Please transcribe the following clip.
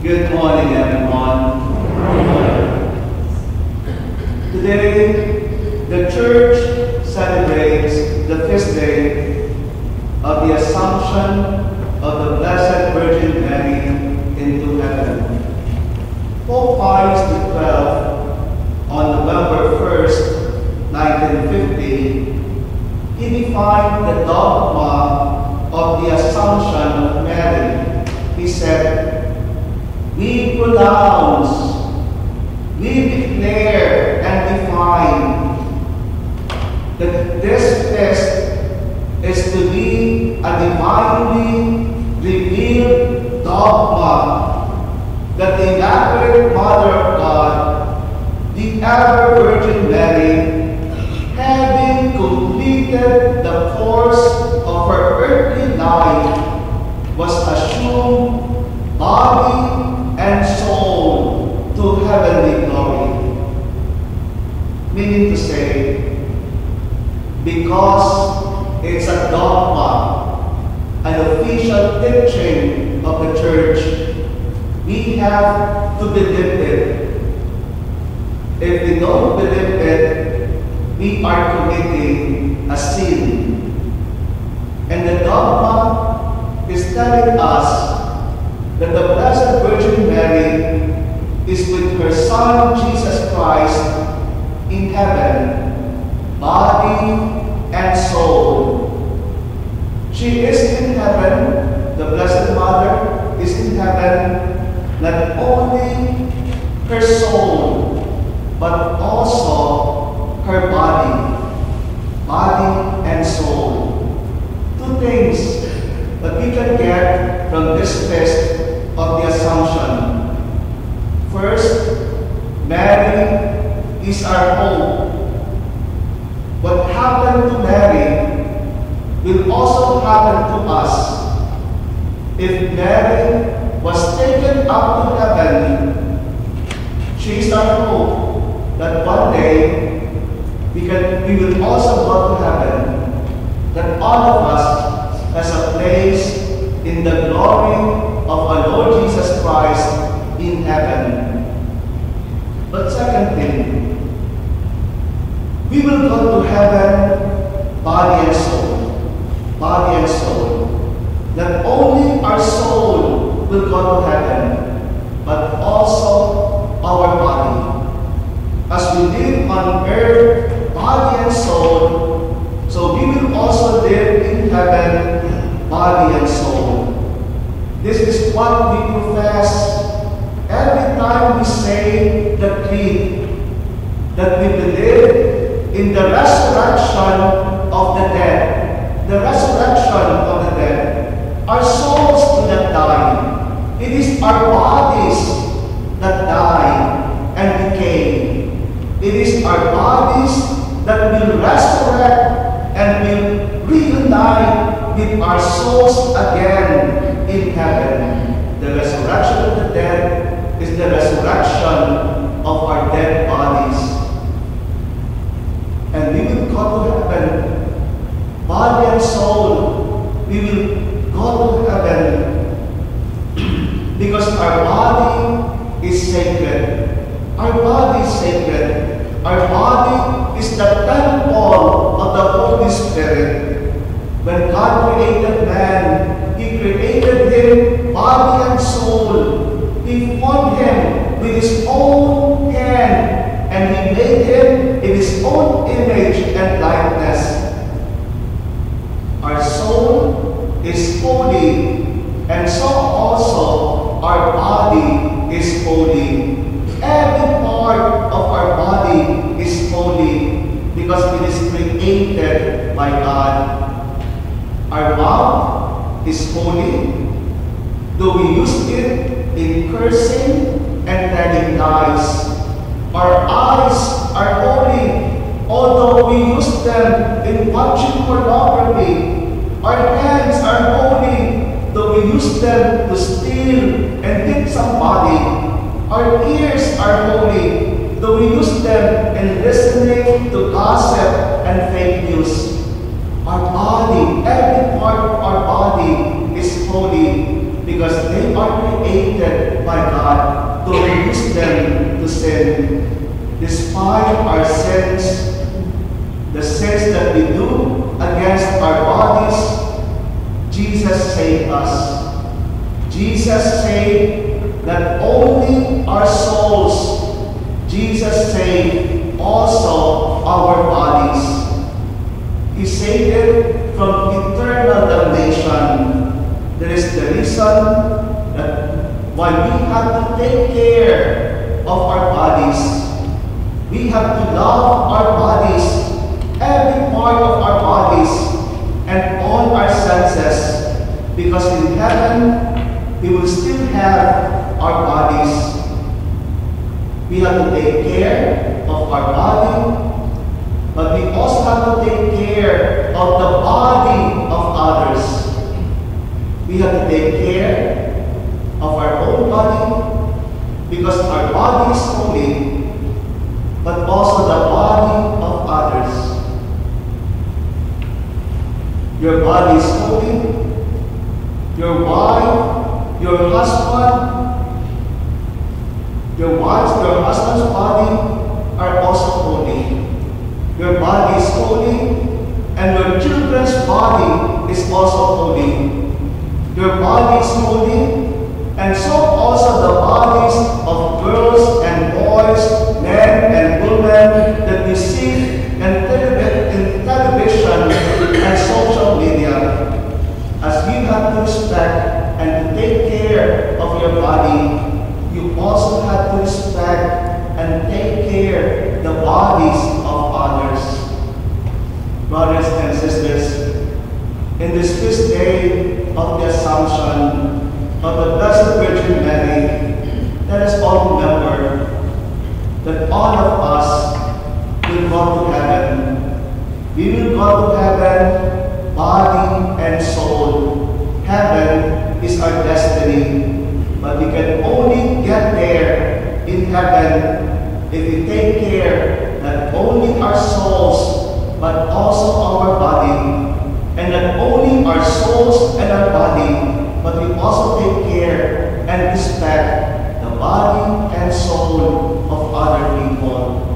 Good morning, everyone. Today, the church celebrates the feast day of the Assumption of the Blessed Virgin Mary into heaven. Pope Pius XII, on November 1st, 1950, he defined the dogma of the Assumption of Mary. He said, "We pronounce, we declare and define that this feast is to be a divinely revealed dogma that the Immaculate Mother of God, the ever-Virgin Mary, having completed the course of her earthly life, was assumed body and soul to heavenly glory." Meaning to say, because it's a dogma, an official teaching of the church, we have to believe it. If we don't believe it, we are committing a sin. And the dogma is telling us that the Blessed Virgin Mary is with her Son, Jesus Christ, in heaven, body and soul. She is in heaven, the Blessed Mother is in heaven, not only her soul, but also her body and soul. Two things that we can get from this feast of the Assumption. First, Mary is our hope. What happened to Mary will also happen to us. If Mary was taken up to heaven, she is our hope that one day we will also go to heaven, that all of us has a place in the glory of our Lord Jesus Christ in heaven. But second thing, we will go to heaven body and soul. Body and soul. Not only our soul will go to heaven, but also our body. As we live on earth, body and soul, so we will also live in heaven, body and soul. This is what we profess every time we say the creed, that we believe in the resurrection of the dead. The resurrection of the dead. Our souls do not die. It is our bodies that die and decay. It is our bodies that will resurrect and will reunite with our souls again in heaven. The resurrection of the dead is the resurrection of our dead bodies. And we will go to heaven, body and soul. We will go to heaven because our body is sacred. Our body is sacred. Our body is the temple of the Holy Spirit. When God created man, He created him body and soul. He formed him with His own hand, and He made him in His own image and likeness. Our soul is holy, and so also our body is holy. Every part of our body is holy because it is created by God. Our mouth is holy, though we use it in cursing and telling lies. Our eyes are holy, although we use them in watching pornography. Our hands are holy, though we use them to steal and hit somebody. Our ears are holy, though we use them in listening to gossip and fake news. Our body, every part of our body is holy because they we are created by God to reduce them to sin. Despite our sins, the sins that we do against our bodies, Jesus saved us. Jesus saved not only our souls, Jesus saved also our bodies. He saved it from eternal damnation. That is the reason that why we have to take care of our bodies. We have to love our bodies, every part of our bodies, and all our senses, because in heaven, we will still have our bodies. We have to take care of our body, but we also have to take care of the body of others. We have to take care of our own body, because our body is holy, but also the body of others. Your body is holy. Your wife, your husband, your husband's body are also holy. Your body is holy, and your children's body is also holy. Your body is holy, and so also the bodies of girls and boys, men and women that we see in television and social media. As you have to respect and to take care of your body, you also have to respect and take care the bodies of others. Brothers and sisters, in this feast day of the Assumption of the Blessed Virgin Mary, let us all remember that all of us will go to heaven. We will go to heaven, body and soul. Heaven is our destiny, but we can only get there in heaven if we take care not only our souls, but also our body. And not only our souls and our body, but we also take care and respect the body and soul of other people.